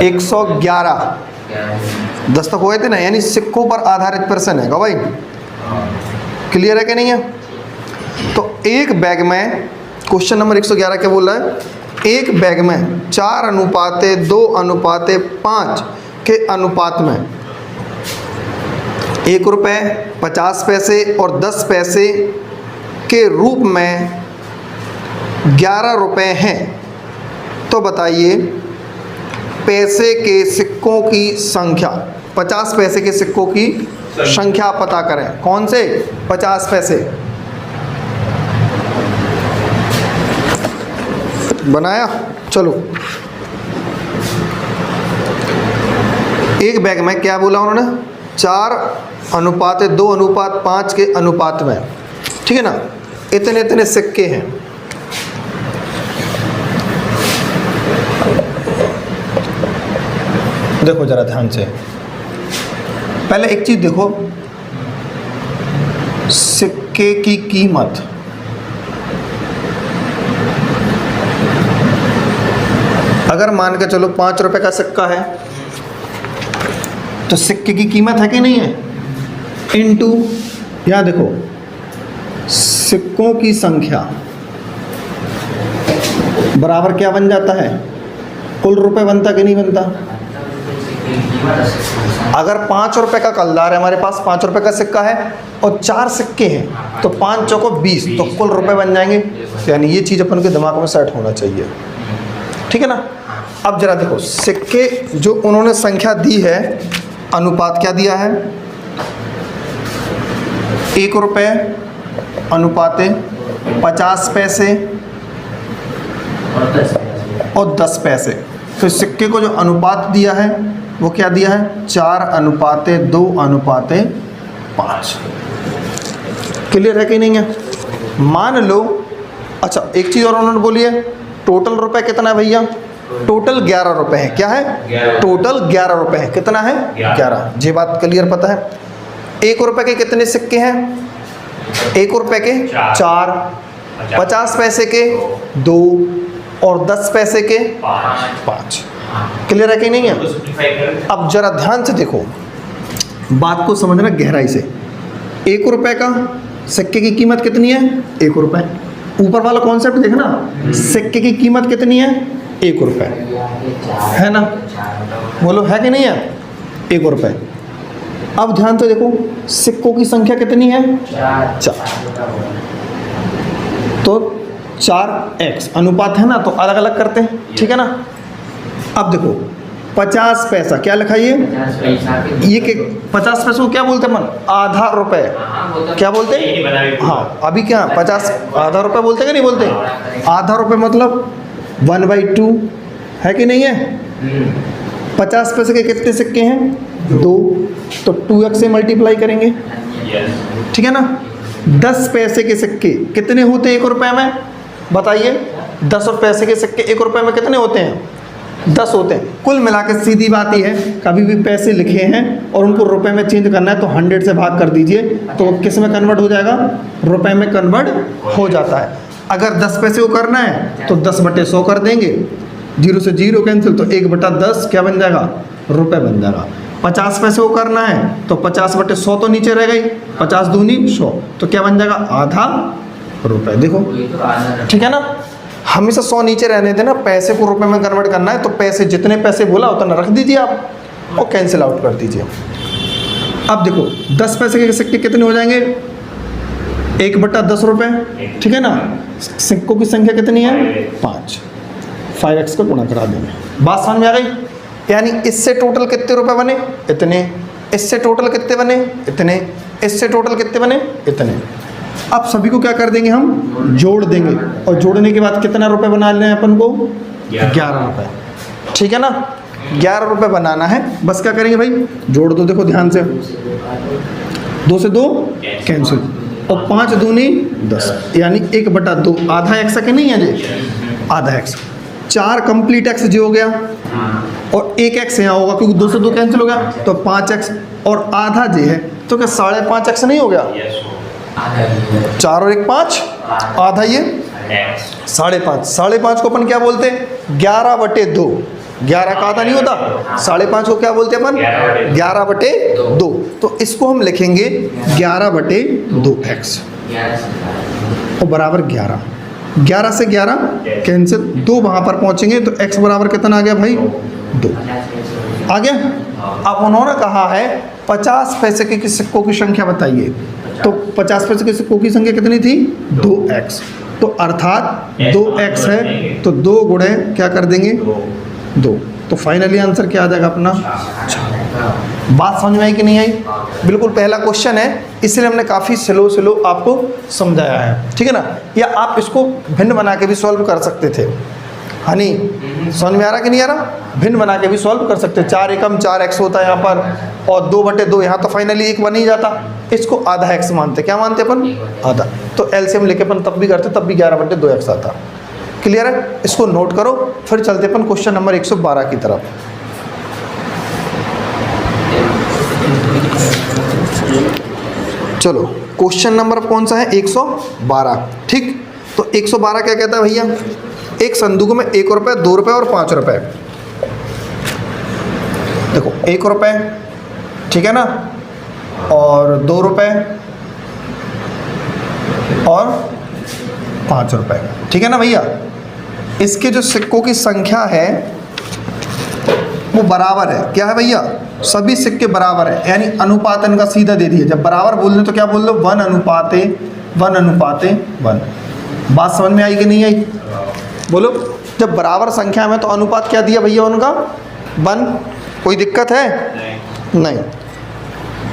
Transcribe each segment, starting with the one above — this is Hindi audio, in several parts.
111 दस्तक हुए थे ना, यानी सिक्कों पर आधारित प्रश्न है भाई। क्लियर है कि नहीं है? तो एक बैग में क्वेश्चन नंबर 111 क्या बोल रहा है, एक बैग में 4:2:5 के अनुपात में 1 रुपये 50 पैसे और 10 पैसे के रूप में 11 रुपये हैं। तो बताइए पैसे के सिक्कों की संख्या, 50 पैसे के सिक्कों की संख्या पता करें। कौन से 50 पैसे? बनाया? चलो, एक बैग में क्या बोला उन्होंने, 4:2:5 के अनुपात में, ठीक है ना, इतने इतने सिक्के हैं। देखो जरा ध्यान से, पहले एक चीज देखो, सिक्के की कीमत, अगर मान के चलो 5 रुपए का सिक्का है तो सिक्के की कीमत है कि नहीं है, इनटू यहाँ देखो सिक्कों की संख्या बराबर क्या बन जाता है, कुल रुपए बनता कि नहीं बनता। अगर 5 रुपए का कलदार है हमारे पास, 5 रुपए का सिक्का है और 4 सिक्के हैं तो 5 चौको 20, तो कुल रुपए बन जाएंगे। यानी ये चीज़ अपन के दिमाग में सेट होना चाहिए, ठीक है ना। अब जरा देखो सिक्के जो उन्होंने संख्या दी है, अनुपात क्या दिया है, 1 रुपये अनुपात 50 पैसे और 10 पैसे। तो सिक्के को जो अनुपात दिया है वो क्या दिया है, 4:2:5। क्लियर है कि नहीं है? मान लो, अच्छा एक चीज़ और उन्होंने बोली है, टोटल रुपए कितना है भैया, टोटल 11 रुपए है। क्या है, टोटल 11 रुपए है। कितना है, 11। ये बात क्लियर पता है। 1 रुपए के कितने सिक्के हैं, 1 रुपए के 4, 50 पैसे के 2 और 10 पैसे के 5। क्लियर है कि नहीं है? अब जरा ध्यान से देखो, बात को समझना गहराई से। 1 रुपए का सिक्के की कीमत कितनी है, 1 रुपए। ऊपर वाला कॉन्सेप्ट देखना, सिक्के की कीमत कितनी है, 1 रुपए है ना, बोलो है कि नहीं है, 1 रुपए। अब ध्यान से देखो सिक्कों की संख्या कितनी है, 4। तो 4x अनुपात है ना, तो अलग अलग करते हैं, ठीक है ना। अब देखो 50 पैसा क्या लिखा, ये 50 पैसे को क्या बोलते हैं मन, आधा रुपए। क्या बोलते हैं, हाँ अभी क्या 50 आधा रुपए बोलते हैं कि नहीं बोलते, आधा रुपए मतलब 1/2 है कि नहीं है। 50 पैसे के कितने सिक्के हैं, 2, तो 2x से मल्टीप्लाई करेंगे, ठीक है ना। 10 पैसे के सिक्के कितने होते हैं 1 रुपए में, बताइए। 10 पैसे के सिक्के 1 रुपए में कितने होते हैं, 10 होते हैं। कुल मिला के सीधी बात ही है, कभी भी पैसे लिखे हैं और उनको रुपए में चेंज करना है तो 100 से भाग कर दीजिए, तो किस में कन्वर्ट हो जाएगा, रुपए में कन्वर्ट हो जाता है। अगर 10 पैसे को करना है तो 10/100 कर देंगे, 0 से 0 कैंसिल, तो 1/10 क्या बन जाएगा, रुपए बन जाएगा। 50 पैसे को करना है तो 50/100 तो नीचे रह गई, 50 दूनी 100, तो क्या बन जाएगा, आधा रुपए। देखो ठीक है ना, हमेशा 100 नीचे रहने देना, पैसे को रुपए में कन्वर्ट करना है तो पैसे जितने पैसे बोला उतना रख दीजिए आप और कैंसिल आउट कर दीजिए। अब देखो 10 पैसे के सिक्के कितने हो जाएंगे, 1/10 रुपये, ठीक है ना। सिक्कों की संख्या कितनी है, 5, 5x का गुणा करा देंगे। बात समझ में आ गई। यानी इससे टोटल कितने रुपए बने, इतने, इससे टोटल कितने बने, इतने, इससे टोटल कितने बने, इतने। अब सभी को क्या कर देंगे, हम जोड़ देंगे, और जोड़ने के बाद कितना रुपए बना लेना है अपन को, 11 रुपये, ठीक है ना। 11 रुपये बनाना है, बस क्या करेंगे भाई, जोड़ दो। देखो ध्यान से, 2 से 2 कैंसिल, और 5 दूनी 10, यानी 1/2, आधा एक्स के नहीं है जी, आधा एक्स। 4 कंप्लीट एक्स जो हो गया, और 1 एक्स यहाँ होगा क्योंकि 2 से 2 कैंसिल हो गया, तो 5x, और आधा जे है तो क्या 5.5x नहीं हो गया, 4 और 1 5, आधा ये 5.5। 5.5 को अपन क्या बोलते हैं, 11/2, 11 का आधा नहीं होता, 5.5 को क्या बोलते हैं अपन? 11/2। तो इसको हम लिखेंगे 11/2x और बराबर 11। 11 से 11 कैंसिल, 2 वहाँ पर पहुँचेंगे तो x बराबर कितना आ गया भाई? 2 आ गया। अब उन्होंने कहा है 50 पैसे के सिक्कों की संख्या बताइए, तो 50 पैसे के सिक्कों की संख्या कितनी थी? 2x। तो अर्थात 2x है तो 2 गुणे क्या कर देंगे? 2। तो फाइनली आंसर क्या आ जाएगा अपना? बात समझ में आई कि नहीं आई? बिल्कुल पहला क्वेश्चन है, इसलिए हमने काफ़ी स्लो आपको समझाया है, ठीक है ना। या आप इसको भिन्न बना के भी सॉल्व कर सकते थे। हाँ नहीं, समझ में आ रहा कि नहीं आ रहा? भिन्न बना के भी सॉल्व कर सकते। 4 एकम 4x होता है यहाँ पर, और 2/2 यहाँ तो फाइनली 1 बन ही जाता। इसको आधा x मानते, क्या मानते अपन? आधा। तो एलसीएम लेके अपन तब भी करते, तब भी 11/2x आता। क्लियर है? इसको नोट करो, फिर चलते अपन क्वेश्चन नंबर 112 की तरफ। चलो क्वेश्चन नंबर कौन सा है? 112। ठीक, तो 112 क्या कहता है भैया? एक संदूक में 1 रुपये, 2 रुपये और 5 रुपये। देखो 1 रुपये, ठीक है ना, और 2 रुपये और 5 रुपये, ठीक है ना भैया। इसके जो सिक्कों की संख्या है वो बराबर है। क्या है भैया? सभी सिक्के बराबर है, यानी अनुपात इनका सीधा दे दिए। जब बराबर बोल दे तो क्या बोल दो? 1:1:1। बात समझ में आई कि नहीं आई? बोलो। जब बराबर संख्या में तो अनुपात क्या दिया भैया उनका? 1। कोई दिक्कत है? नहीं।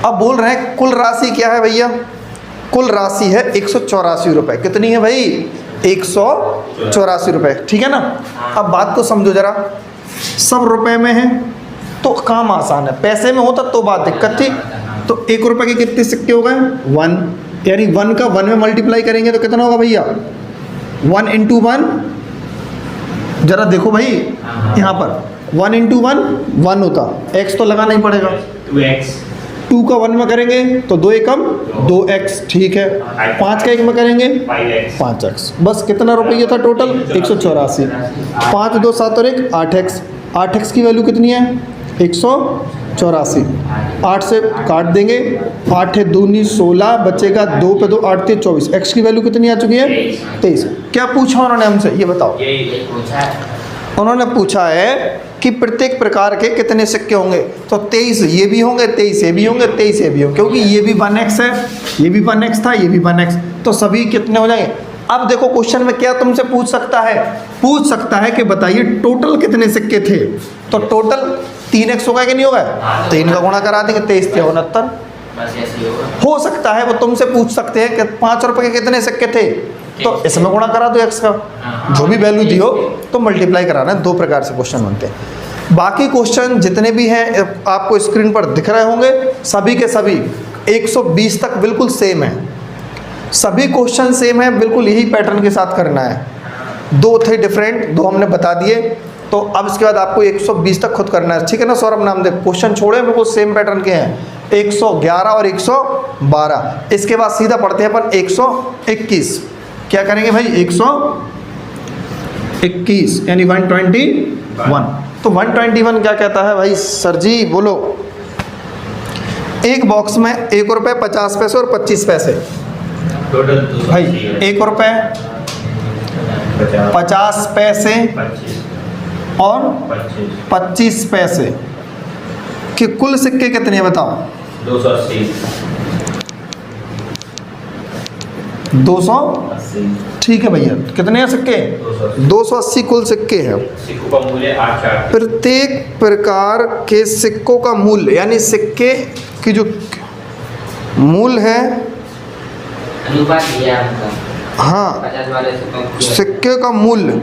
अब बोल रहे हैं कुल राशि क्या है भैया? कुल राशि है 184 रुपये। कितनी है भाई? 184 रुपये, ठीक है ना। अब बात को समझो जरा, सब रुपए में है तो काम आसान है, पैसे में होता तो बात दिक्कत थी। तो 1 रुपये के कितने सिक्के हो गए? 1, यानी 1 का 1 में मल्टीप्लाई करेंगे तो कितना होगा भैया? 1 × 1। जरा देखो भाई यहाँ पर 1 × 1 1 होता, x तो लगाना ही पड़ेगा। 2x 2 का 1 में करेंगे तो 2 एकम 2x, ठीक है। 5 का 1 में करेंगे 5x। बस कितना रुपये था टोटल? 184। 5 2 7 और 1 8x। 8x की वैल्यू कितनी है? 184। 8 से काट देंगे, 8 है 2 9 16, बचेगा 2 पे 2 8 3 24। x की वैल्यू कितनी आ चुकी है? 23। क्या पूछा उन्होंने हमसे, ये बताओ। उन्होंने पूछा है कि प्रत्येक प्रकार के कितने सिक्के होंगे? तो 23 ये भी होंगे, 23 ये भी होंगे, 23 ये भी होंगे, क्योंकि ये भी 1x है, ये भी 1x था, ये भी 1x, तो सभी कितने हो जाएंगे? अब देखो क्वेश्चन में क्या तुमसे पूछ सकता है? पूछ सकता है कि बताइए टोटल कितने सिक्के थे। तो टोटल 3x होगा कि नहीं होगा? 3 का गुणा करा देंगे, 23 × 69 हो सकता है। वो तुमसे पूछ सकते हैं कि 5 रुपये के कितने सिक्के थे, तो इसमें गुणा करा दो x का, जो भी वैल्यू दी हो तो मल्टीप्लाई कराना है। 2 प्रकार से क्वेश्चन बनते हैं। बाकी क्वेश्चन जितने भी हैं आपको स्क्रीन पर दिख रहे होंगे, सभी के सभी 120 तक बिल्कुल सेम है। सभी क्वेश्चन सेम है, बिल्कुल यही पैटर्न के साथ करना है। 2 थे डिफरेंट, 2 हमने बता दिए, तो अब इसके बाद आपको 120 तक खुद करना है, ठीक है ना। सौरभ नाम दे क्वेश्चन छोड़े, बिल्कुल सेम पैटर्न के हैं। 111 और 112। इसके बाद सीधा पढ़ते हैं अपन 121। क्या करेंगे भाई? 121 यानी 121। तो 121 क्या कहता है भाई? सर जी बोलो। एक बॉक्स में 1 रुपये 50 पैसे और 25 पैसे। टोटल भाई 1 रुपये 50 पैसे और 25 पैसे के कुल सिक्के कितने हैं बताओ? 280। 280, ठीक है भैया। कितने हैं सिक्के? 280 कुल सिक्के हैं। सिक्कों का मूल्य 8। प्रत्येक प्रकार के सिक्कों का मूल्य, यानी सिक्के की जो मूल्य है, अनुपात दिया है। हाँ, 50 वाले सिक्के का मूल्य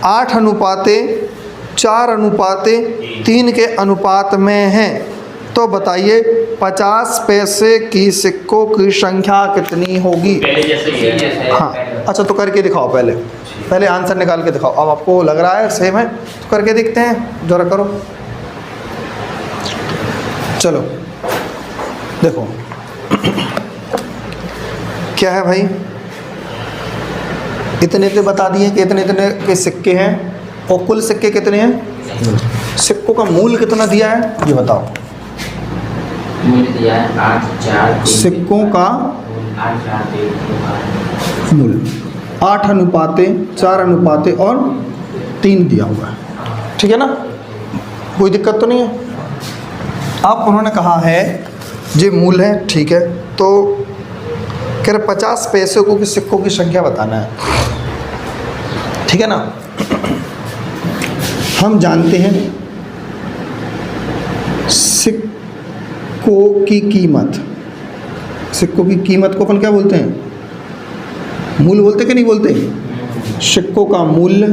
8:4:3 के अनुपात में है। तो बताइए 50 पैसे की सिक्कों की संख्या कितनी होगी? पहले जैसे ही है। हाँ, अच्छा तो करके दिखाओ, पहले आंसर निकाल के दिखाओ। अब आपको लग रहा है सेम है तो करके देखते हैं, जरा करो। चलो देखो क्या है भाई, इतने बता दिए कि इतने के सिक्के हैं और कुल सिक्के कितने हैं। सिक्कों का मूल कितना दिया है ये बताओ। मूल दिया है 8 4 3 सिक्कों का 8 4 3 मूल 8:4 और 3 दिया हुआ है, ठीक है ना, कोई दिक्कत तो नहीं है। अब उन्होंने कहा है ये मूल है, ठीक है, तो कह रहे 50 पैसे को कि सिक्कों की संख्या बताना है, ठीक है ना। हम जानते हैं सिक्कों की कीमत, सिक्कों की कीमत को अपन क्या बोलते हैं, मूल बोलते कि नहीं बोलते। सिक्कों का मूल्य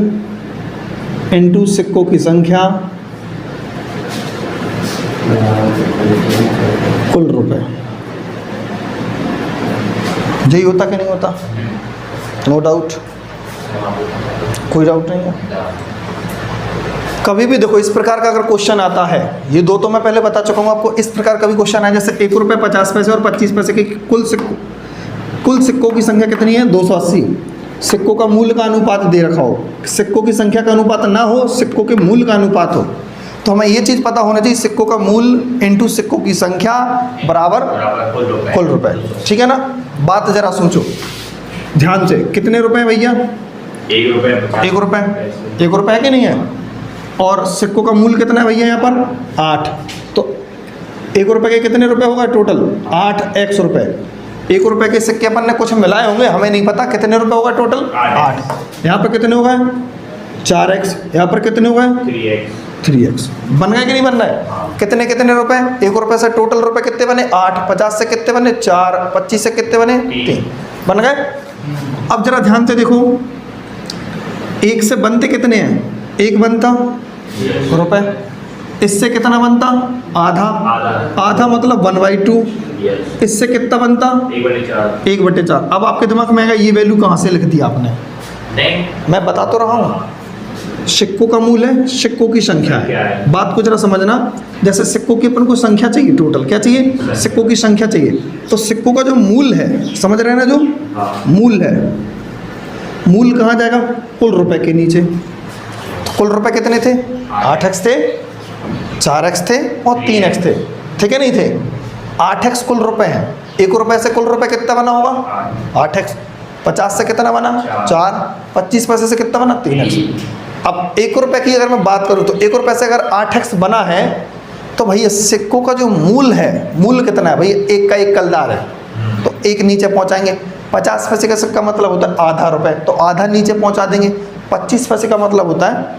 इनटू सिक्कों की संख्या कुल रुपए, यही होता कि नहीं होता, नो डाउट, कोई डाउट नहीं है। कभी भी देखो इस प्रकार का अगर क्वेश्चन आता है, ये दो तो मैं पहले बता चुका हूँ आपको, इस प्रकार का भी क्वेश्चन है जैसे 1 रुपये 50 पैसे और 25 पैसे की कुल सिक्कों की संख्या कितनी है 280, सिक्कों का मूल्य का अनुपात दे रखा हो, सिक्कों की संख्या का अनुपात ना हो, सिक्कों के मूल्य का अनुपात हो, तो हमें ये चीज़ पता होना चाहिए सिक्कों का मूल्य इनटू सिक्कों की संख्या बराबर कुल रुपए, ठीक है ना। बात जरा सोचो ध्यान से, कितने रुपए भैया 1 रुपये 1 रुपये, 1 रुपये है कि नहीं है, और सिक्कों का मूल्य कितना है भैया यहाँ पर 8, तो 1 रुपये के कितने रुपए होगा टोटल 8x रुपये। 1 रुपये के सिक्के अपन ने कुछ मिलाए होंगे, हमें नहीं पता कितने रुपए होगा टोटल 8। यहाँ पर कितने हो गए 4x, यहाँ पर कितने हो गए 3x, बन गए कि नहीं बन रहा है। कितने कितने रुपए, 1 रुपये से टोटल रुपए कितने बने 8, 50 से कितने बने 4, 25 से कितने बने 3, बन गए। अब जरा ध्यान से देखो 1 से बनते कितने हैं, 1 बनता रुपए, इससे कितना बनता आधा, आधा मतलब 1/2, इससे कितना बनता 1/4। अब आपके दिमाग में आएगा ये वैल्यू कहाँ से लिख दी आपने, मैं बता तो रहा हूँ, सिक्कों का मूल्य है, सिक्कों की संख्या है। बात को जरा समझना, जैसे सिक्कों की अपन को संख्या चाहिए, टोटल क्या चाहिए, सिक्कों की संख्या चाहिए, तो सिक्कों का जो मूल है, समझ रहे हैं ना, जो मूल है, मूल कहाँ जाएगा कुल रुपए के नीचे। तो कुल रुपए कितने थे 8x थे, 4x थे और 3x थे, ठीक है नहीं थे, 8x कुल रुपए हैं। 1 रुपये से कुल रुपए कितना बना होगा 8x, 50 से कितना बना 4, 25 पैसे से कितना बना 3x। अब 1 रुपये की अगर मैं बात करूं तो 1 रुपये से अगर 8x बना है तो भैया सिक्कों का जो मूल है, मूल कितना है भैया, 1 का 1 कलदार है, तो 1 नीचे पहुंचाएंगे। 50 पैसे का सिक्का मतलब होता है आधा रुपये, तो आधा नीचे पहुंचा देंगे। 25 पैसे का मतलब होता है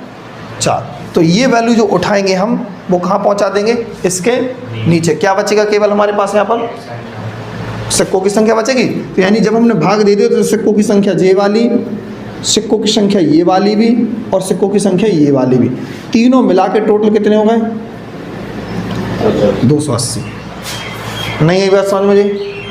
4, तो ये वैल्यू जो उठाएंगे हम वो कहाँ पहुंचा देंगे, इसके नीचे। क्या बचेगा केवल हमारे पास यहाँ पर सिक्कों की संख्या बचेगी। तो यानी जब हमने भाग दे दिया तो सिक्कों की संख्या ये वाली, सिक्कों की संख्या ये वाली भी और सिक्कों की संख्या ये वाली भी, तीनों मिला के टोटल कितने हो गए 280। नहीं यही बात समझ मुझे,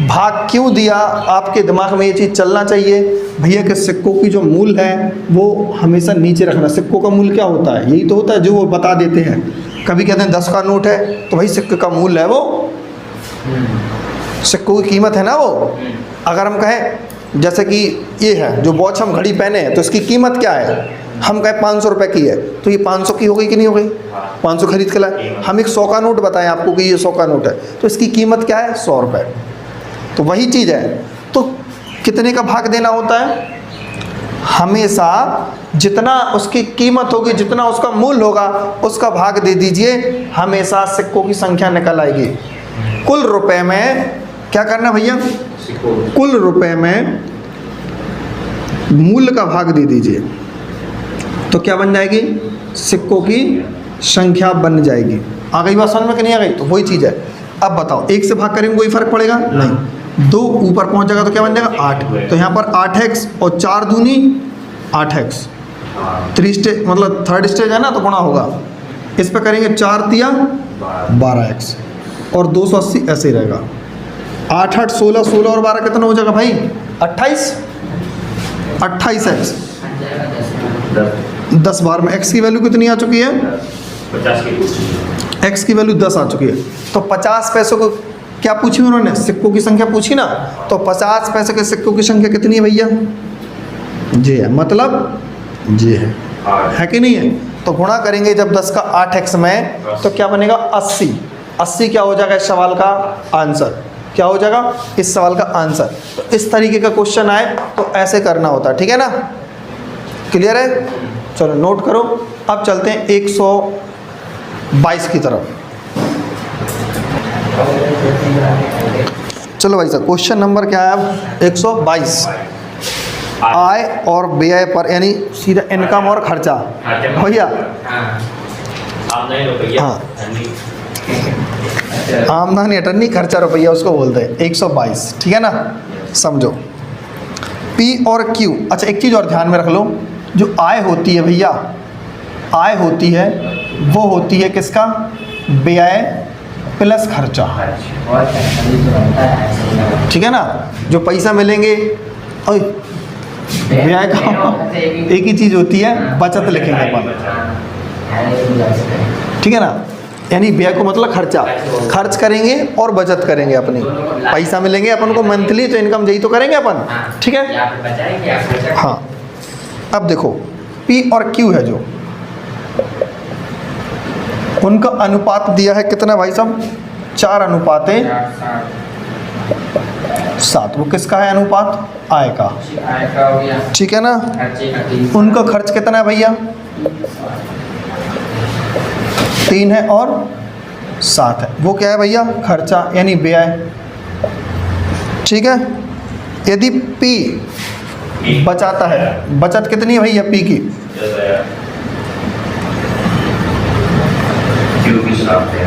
भाग क्यों दिया, आपके दिमाग में ये चीज़ चलना चाहिए भैया कि सिक्कों की जो मूल है वो हमेशा नीचे रखना। सिक्कों का मूल क्या होता है, यही तो होता है जो वो बता देते हैं। कभी कहते हैं 10 का नोट है तो भाई सिक्के का मूल है वो, सिक्कों की कीमत है ना वो। अगर हम कहें जैसे कि ये है जो वॉच हम घड़ी पहने हैं तो इसकी कीमत क्या है, हम कहें 500 रुपये की है, तो ये 500 की हो गई कि नहीं हो गई, 500 खरीद के लाए। हम एक 100 का नोट बताएं आपको कि ये 100 का नोट है, तो इसकी कीमत क्या है 100 रुपये। तो वही चीज़ है, तो कितने का भाग देना होता है, हमेशा जितना उसकी कीमत होगी, जितना उसका मूल्य होगा उसका भाग दे दीजिए, हमेशा सिक्कों की संख्या निकल आएगी। कुल रुपए में क्या करना भैया, कुल रुपए में मूल्य का भाग दे दीजिए, तो क्या बन जाएगी, सिक्कों की संख्या बन जाएगी। आ गई बात समझ में कि नहीं आ गई, तो वही चीज़ है। अब बताओ 1 से भाग करेंगे कोई फर्क पड़ेगा नहीं, 2 ऊपर पहुंच जाएगा तो क्या बन जाएगा 8, तो यहाँ पर 8x और 4 दूनी 8x, 3 स्टेज मतलब 3rd स्टेज है ना, तो गुणा होगा, इस पर करेंगे 4 तिया 12x और 280 ऐसे ही रहेगा। 8 8 16, 16 और 12 कितना हो जाएगा भाई 28, 28x। 10 बार में x की वैल्यू कितनी आ चुकी है 50 की, x की वैल्यू 10 आ चुकी है। तो 50 पैसों को क्या पूछी उन्होंने, सिक्कों की संख्या पूछी ना, तो 50 पैसे के सिक्कों की संख्या कितनी है भैया, ये है, मतलब ये है कि नहीं है। तो गुणा करेंगे जब 10 का 8x में, तो क्या बनेगा 80। 80 क्या हो जाएगा इस सवाल का आंसर, क्या हो जाएगा इस सवाल का आंसर। तो इस तरीके का क्वेश्चन आए तो ऐसे करना होता है, ठीक है ना, क्लियर है। चलो नोट करो। अब चलते हैं 122 की तरफ। चलो भाई साहब, क्वेश्चन नंबर क्या है अब 122। आय और व्यय पर, यानी सीधा इनकम और खर्चा भैया। आमदनी रुपया, हाँ, आमदनी अटर्नी, खर्चा रुपया उसको बोलते हैं 122, ठीक है ना। समझो पी और क्यू। अच्छा एक चीज़ और ध्यान में रख लो, जो आय होती है भैया, आय होती है वो होती है किसका, व्यय प्लस खर्चा, ठीक है ना। जो पैसा मिलेंगे, ओए व्यय का एक ही चीज़ होती है, बचत लिखेंगे अपन, ठीक है ना। यानी व्यय को मतलब खर्चा, खर्च करेंगे और बचत करेंगे अपनी। पैसा मिलेंगे अपन को मंथली, तो इनकम यही तो करेंगे अपन, ठीक है। हाँ अब देखो पी और क्यू है जो, उनका अनुपात दिया है कितना भाई साहब, 4:7। वो किसका है अनुपात, आय का, हो गया, ठीक है ना। खर्चे का 3। उनका खर्च कितना है भैया, 3 है और 7 है। वो क्या है भैया, खर्चा यानी व्यय, ठीक है। यदि पी बचाता है, बचत कितनी है भैया पी की, क्यू की 7 है,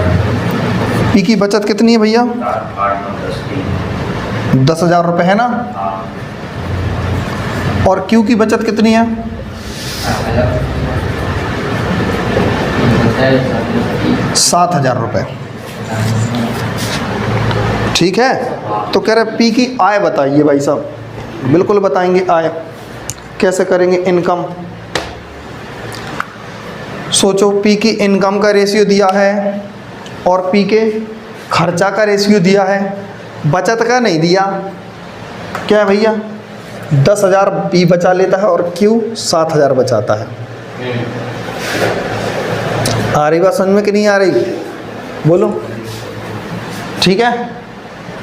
पी की बचत कितनी है भैया, 8, 9, 10, 10,000 रुपये है ना। हाँ, और क्यू की बचत कितनी है, 7,000 रुपये, ठीक है। तो कह रहे पी की आय बताइए भाई साहब, बिल्कुल बताएंगे आय, कैसे करेंगे इनकम। सोचो पी की इनकम का रेशियो दिया है और पी के खर्चा का रेशियो दिया है, बचत का नहीं दिया। क्या है भैया, 10,000 पी बचा लेता है और क्यू 7,000 बचाता है। आ रही बात समझ में कि नहीं आ रही, बोलो, ठीक है।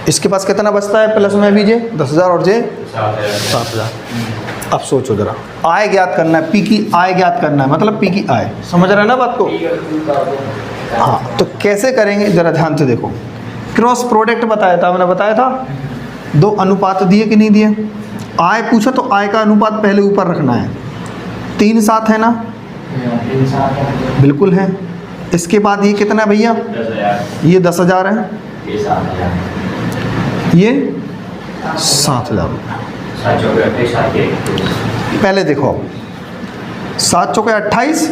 इसके पास कितना बचता है प्लस में भी जे 10,000 और जे 7,000। अब सोचो जरा, आय ज्ञात करना है, पी की आय ज्ञात करना है, मतलब पी की आय, समझ रहे हैं ना बात को। हाँ तो कैसे करेंगे जरा ध्यान से देखो। क्रॉस प्रोडक्ट बताया था, मैंने बताया था, 2 अनुपात दिए कि नहीं दिए। आय पूछा तो आय का अनुपात पहले ऊपर रखना है, 3:7 है ना, बिल्कुल है। इसके बाद ये कितना है भैया, 10,000, ये 10,000 है, ये 7,000, ये 7,000 रुपये। 7 चौके 28, 7 के 21, पहले देखो 7 चौके 28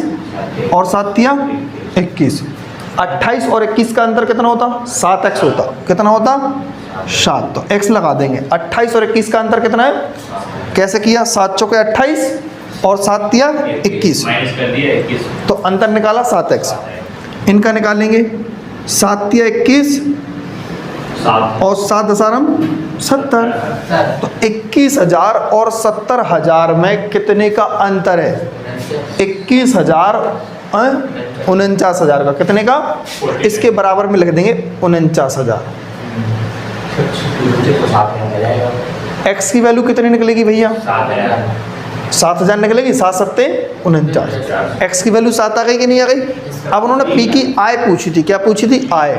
और 7 तिया 21। 28 और 21 का अंतर कितना होता, 7x होता, कितना होता 7। तो x लगा देंगे। 28 और 21 का अंतर कितना है, कैसे किया, 7 चौके 28 और 7 तिया 21, माइनस कर दिया 21, तो अंतर निकाला 7x। इनका निकालेंगे 7 तिया 21 7 और 7 दसारम 70। तो 21,000 और 70,000 में कितने का अंतर है, 21,000 49,000 का, कितने का, इसके बराबर में लिख देंगे 49,000। x की वैल्यू कितनी निकलेगी भैया, 7,000 निकलेगी, 7 सत्ते 49। x की वैल्यू 7 आ गई कि नहीं आ गई। अब उन्होंने p की आय पूछी थी, क्या पूछी थी, आय,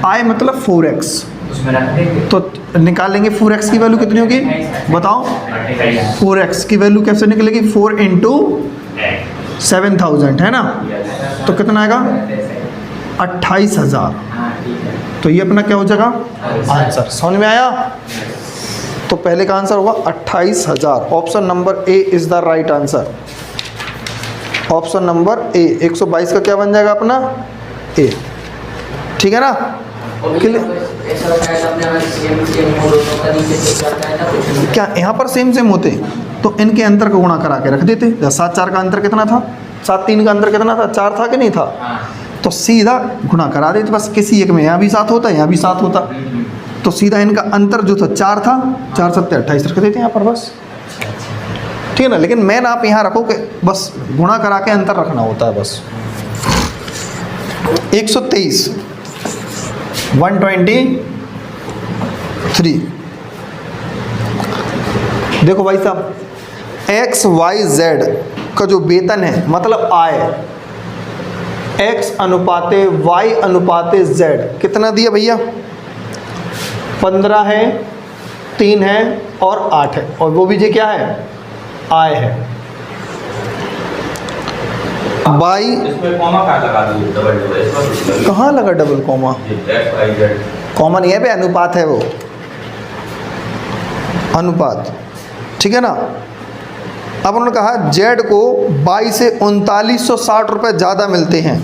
आय मतलब 4x, तो निकालेंगे 4x की वैल्यू कितनी होगी, बताओ। 4x की वैल्यू कैसे निकलेगी, 4 × 7,000 है ना, तो कितना आएगा 28,000। तो ये अपना क्या हो जाएगा आंसर, समझ में आया। तो पहले का आंसर होगा 28,000। Option number A is the right answer. Option number A 122 का क्या बन जाएगा अपना ए, ठीक है ना। क्या यहाँ पर सेम सेम होते तो इनके अंतर को गुणा करा के रख देते। 7-4 का अंतर कितना था, 7-3 का अंतर कितना था, 4 था कि नहीं था, तो सीधा गुणा करा देते। बस किसी एक में यहाँ भी 7 होता, यहाँ भी 7 होता, तो सीधा इनका अंतर जो था 4 था, 4 7 28 रख देते यहाँ पर बस। ठीक है ना। लेकिन मेन आप यहाँ रखो कि बस गुणा करा के अंतर रखना होता है बस। 123 123। देखो भाई साहब, XYZ का जो वेतन है मतलब आय, X अनुपाते Y अनुपाते Z कितना दिया भैया? 15 है, 3 है और 8 है, और वो भी ये क्या है? आय है। बाई इसमें कॉमा कहाँ लगा दूँ? डबल डबल इसमें कहाँ लगा डबल कॉमा? कॉमा नहीं है बे, अनुपात है वो, अनुपात, ठीक है ना। अब उन्होंने कहा जेड को 22 से 3960 रुपये ज़्यादा मिलते हैं,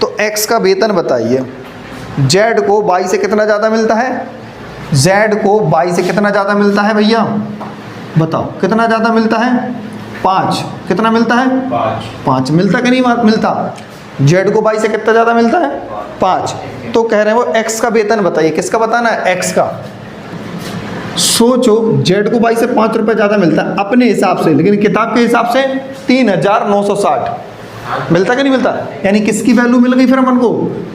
तो एक्स का वेतन बताइए। जेड को 22 से कितना ज़्यादा मिलता है? जेड को 22 से कितना ज़्यादा मिलता है भैया? बताओ कितना ज़्यादा मिलता है? 5। कितना मिलता है? 5 मिलता कि नहीं मिलता? जेड को 22 से कितना ज़्यादा मिलता है? 5। तो कह रहे हैं वो एक्स का वेतन बताइए। किसका बताना है? एक्स का। सोचो, जेड को 22 से 5 रुपये ज़्यादा मिलता है अपने हिसाब से, लेकिन किताब के हिसाब से 3960 मिलता कि नहीं मिलता? यानी किसकी वैल्यू मिल गई फिर अपन को?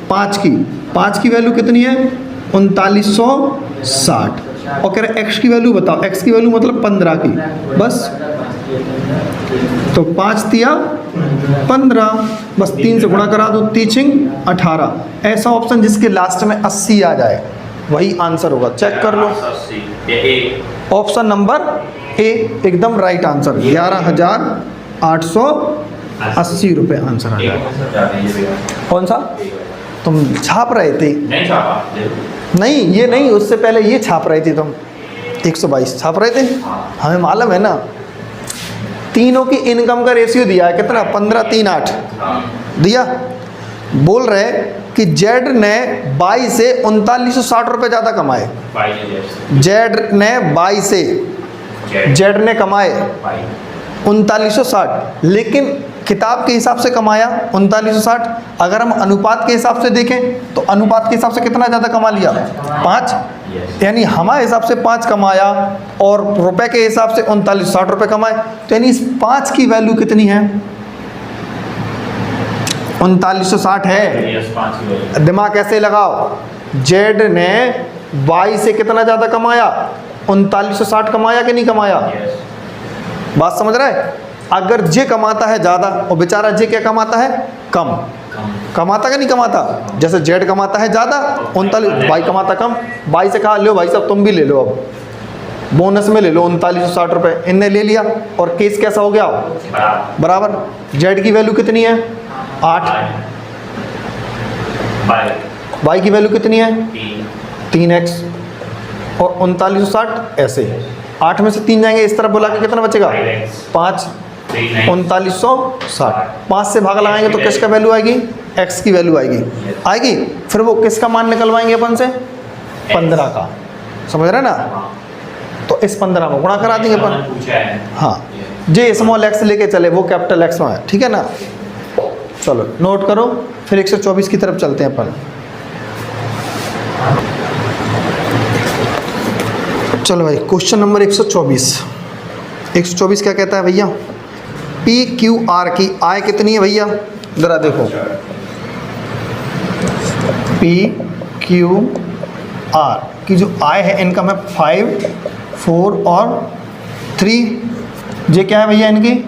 5 की। 5 की वैल्यू कितनी है? 3960। और कह रहे एक्स की वैल्यू बताओ। एक्स की वैल्यू मतलब 15 की, बस। तो 5 दिया 15, बस 3 से गुणा करा दो, 3 18। ऐसा ऑप्शन जिसके लास्ट में 80 आ जाए वही आंसर होगा। चेक कर लो, ऑप्शन नंबर ए एकदम राइट आंसर। 11,880 रुपये आंसर आ गया। कौन सा? तुम छाप रहे थे? नहीं छापा। नहीं, ये नहीं, उससे पहले ये छाप रहे थे तुम। 122 छाप रहे थे, हमें मालूम है ना। तीनों की इनकम का रेशियो दिया है कितना? 15 3 8 दिया। बोल रहे कि जेड ने 22 से 3960 रुपये ज़्यादा कमाए। जेड ने 22 से जेड ने कमाए 3960, लेकिन किताब के हिसाब से कमाया 3960। अगर हम अनुपात के हिसाब से देखें तो अनुपात के हिसाब से कितना ज़्यादा कमा लिया? 5। यानी हमारे हिसाब से 5 कमाया और रुपए के हिसाब से 3960 रुपये कमाए। तो यानी इस 5 की वैल्यू कितनी है? 3960 है। दिमाग कैसे लगाओ? जेड ने 22 से कितना ज़्यादा कमाया? 3960 कमाया कि नहीं कमाया? बात समझ रहा है? अगर जे कमाता है ज़्यादा और बेचारा जे क्या कमाता है? कम। कमाता कि नहीं कमाता? जैसे जेड कमाता है ज़्यादा, 39, वाई कमाता कम। वाई से कहा लो भाई साहब तुम भी ले लो, अब बोनस में ले लो 3960 रुपये। इनने ले लिया और केस कैसा हो गया? बराबर। जेड की वैल्यू कितनी है? 8। वाई की वैल्यू कितनी है? 3x और 3960 ऐसे। 8 में से 3 जाएंगे इस तरफ, बोला के कितना बचेगा? 5। 3960 5 से भाग लगाएंगे तो किसका वैल्यू आएगी? x की वैल्यू आएगी। फिर वो किसका मान निकलवाएंगे अपन से? 15 का। समझ रहे ना? तो इस 15 में गुणा करा देंगे अपन। हाँ, जे स्मॉल x लेके चले वो कैपिटल X में है, ठीक है ना। चलो नोट करो, फिर 124 की तरफ चलते हैं अपन। चलो भाई, क्वेश्चन नंबर 124। 124 क्या कहता है भैया? PQR की आय कितनी है भैया? ज़रा देखो, PQR की जो आय है, इनकम है 5 4 और 3। ये क्या है भैया? इनकी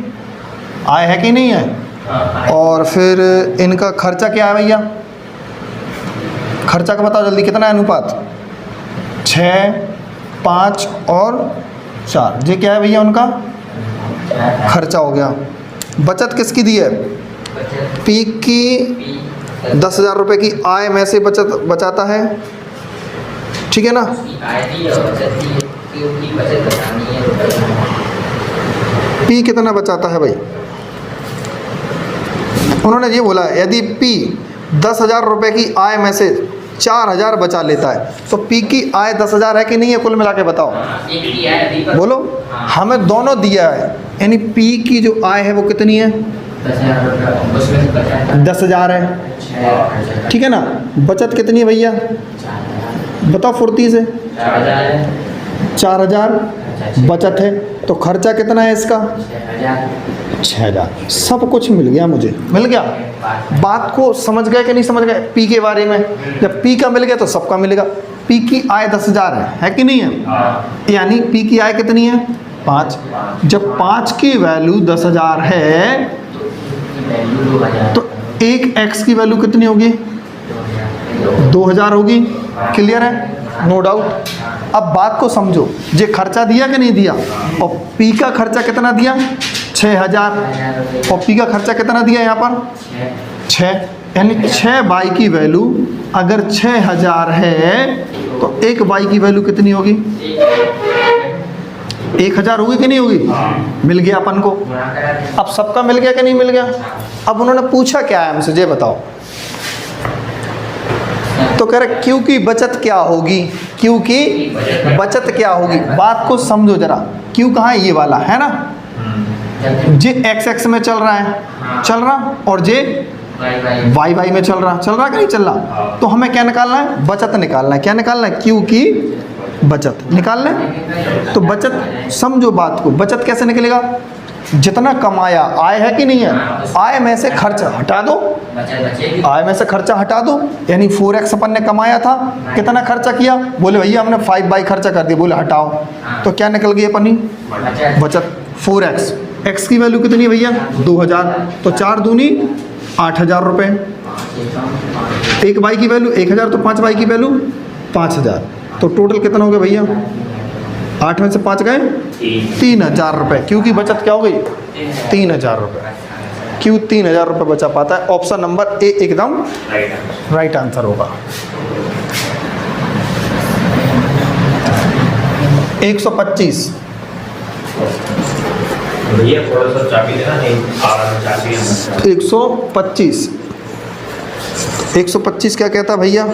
आय है कि नहीं है? और फिर इनका खर्चा क्या है भैया? खर्चा का बताओ जल्दी, कितना है अनुपात? 6 5 और 4। ये क्या है भैया? उनका खर्चा हो गया। बचत किसकी दी है? पी की 10,000 रुपये की आय में से बचत बचाता है, ठीक है ना। पी कितना बचाता है भाई? उन्होंने ये बोला यदि पी 10,000 रुपये की आय में से 4,000 बचा लेता है तो पी की आय 10,000 है कि नहीं है? कुल मिला के बताओ, बोलो। हमें दोनों दिया है, यानी पी की जो आय है वो कितनी है? 10,000 है, ठीक है ना। बचत कितनी है भैया? बताओ फुर्ती से। 4,000 बचत है तो खर्चा कितना है इसका? 6,000। सब कुछ मिल गया मुझे, मिल गया। बात को समझ गए कि नहीं समझ गए? पी के बारे में, जब पी का मिल गया तो सबका मिलेगा। पी की आय 10,000 है कि नहीं है? यानी पी की आय कितनी है? 5। जब 5 की वैल्यू 10,000 है तो एक x की वैल्यू कितनी होगी? 2,000 होगी। क्लियर है? No doubt. अब बात को समझो, ये खर्चा दिया कि नहीं दिया? और पी का खर्चा कितना दिया? 6,000। और पी का खर्चा कितना दिया यहाँ पर? 6। यानी 6 बाई की वैल्यू अगर 6,000 है तो एक बाई की वैल्यू कितनी होगी? 1,000 होगी कि नहीं होगी? मिल गया अपन को। अब सबका मिल गया कि नहीं मिल गया? अब उन्होंने पूछा क्या है हमसे, ये बताओ। तो कह रहे क्यू की बचत क्या होगी? क्यू की बचत क्या होगी? बात को समझो जरा। क्यू कहाँ है? ये वाला है ना, जे एक्स एक्स में चल रहा है, चल रहा, और जे वाई वाई में चल रहा कि नहीं चल रहा? तो हमें क्या निकालना है? बचत निकालना है। क्या निकालना है? क्यू की बचत निकालना है। तो बचत समझो बात को, बचत कैसे निकलेगा? जितना कमाया, आय है कि नहीं है? आय में से खर्चा हटा दो, आय में से खर्चा हटा दो। यानी 4x अपन ने कमाया था, कितना खर्चा किया? बोले भैया हमने 5 बाई खर्चा कर दिया। बोले हटाओ, तो क्या निकल गई अपनी बचत? 4x। x की वैल्यू कितनी है भैया? 2,000। तो 4 दूनी 8,000 रुपये। एक बाई की वैल्यू 1,000, तो 5 बाई की वैल्यू 5,000। तो टोटल कितना हो गया भैया? 8 में से 5 गए 3,000 रुपये। क्यों की बचत क्या हो गई? 3,000 रुपये। क्यों 3,000 रुपये बचा पाता है? ऑप्शन नंबर ए एकदम राइट आंसर होगा। 125। भैया थोड़ा सा चाबी देना, नहीं आ रहा चाबी है। 125। 125 क्या कहता है भैया?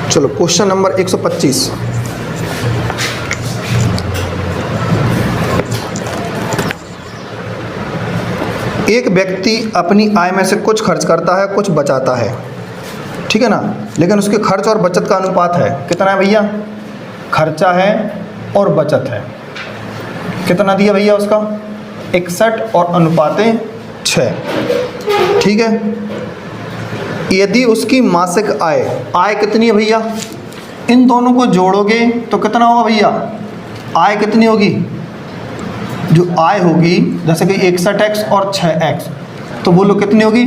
चलो क्वेश्चन नंबर 125। एक व्यक्ति अपनी आय में से कुछ खर्च करता है, कुछ बचाता है, ठीक है ना? लेकिन उसके खर्च और बचत का अनुपात है कितना है भैया? खर्चा है और बचत है, कितना दिया भैया उसका? 61 और अनुपाते 6। ठीक है। यदि उसकी मासिक आय कितनी है भैया? इन दोनों को जोड़ोगे तो कितना होगा भैया? आय कितनी होगी? जो आय होगी जैसे कि 61x और 6x, तो बोलो कितनी होगी?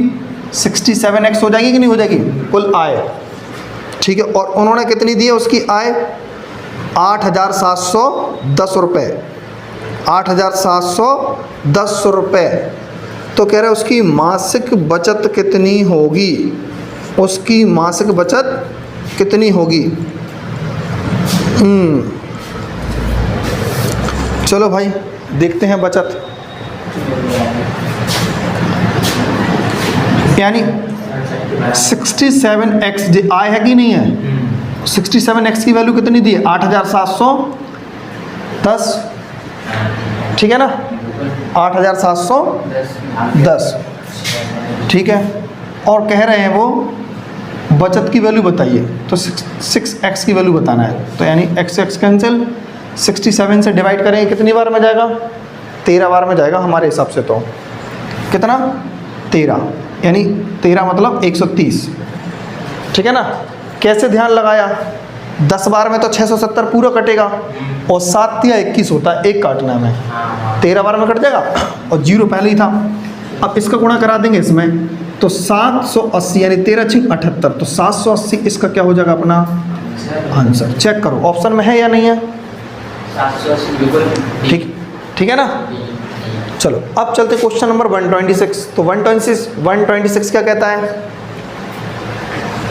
67x हो जाएगी कि नहीं हो जाएगी कुल आय? ठीक है। और उन्होंने कितनी दी है उसकी आय? 8,710 रुपये। 8,710 रुपये। तो कह रहे उसकी मासिक बचत कितनी होगी? उसकी मासिक बचत कितनी होगी? चलो भाई देखते हैं बचत। यानी 67x जो आय है कि नहीं है? 67x की वैल्यू कितनी दी है? 8,710। ठीक है ना? 8,710। ठीक है। और कह रहे हैं वो बचत की वैल्यू बताइए, तो 6x की वैल्यू बताना है। तो यानी x कैंसिल, 67 से डिवाइड करेंगे कितनी बार में जाएगा? 13 बार में जाएगा हमारे हिसाब से। तो कितना? 13। यानी 13 मतलब 130। ठीक है ना? कैसे ध्यान लगाया? 10 बार में तो 670 पूरा कटेगा, और 7 या 21 होता है, एक काटना में 13 बार में कट जाएगा, और 0 पहले ही था। अब इसका गुणा करा देंगे इसमें, तो 780 यानी 13 6 78, तो 780 इसका क्या हो जाएगा अपना आंसर? चेक करो ऑप्शन में है या नहीं है? 780 ठीक, ठीक है ना? चलो अब चलते क्वेश्चन नंबर 126। तो 126 क्या कहता है?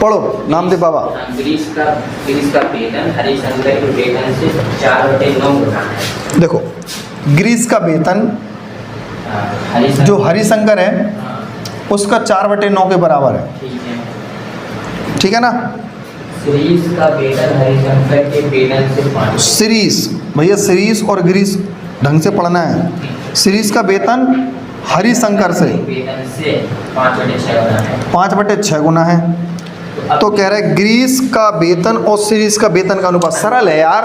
पढ़ो नामदेव बाबा। ग्रीस का वेतन हरिशंकर के वेतन से 4/9 गुना है। देखो ग्रीस का वेतन जो हरिशंकर है उसका 4/9 के बराबर है। ठीक है ना? ग्रीस का वेतन हरिशंकर के वेतन से 5। सीरीज भैया, सीरीज और ग्रीस ढंग से पढ़ना है। सीरीज का वेतन हरिशंकर से वेतन से 5/6 गुना है। 5/6 गुना है। तो तो कह रहा है ग्रीस का वेतन और सीरीज का वेतन का अनुपात। सरल है यार,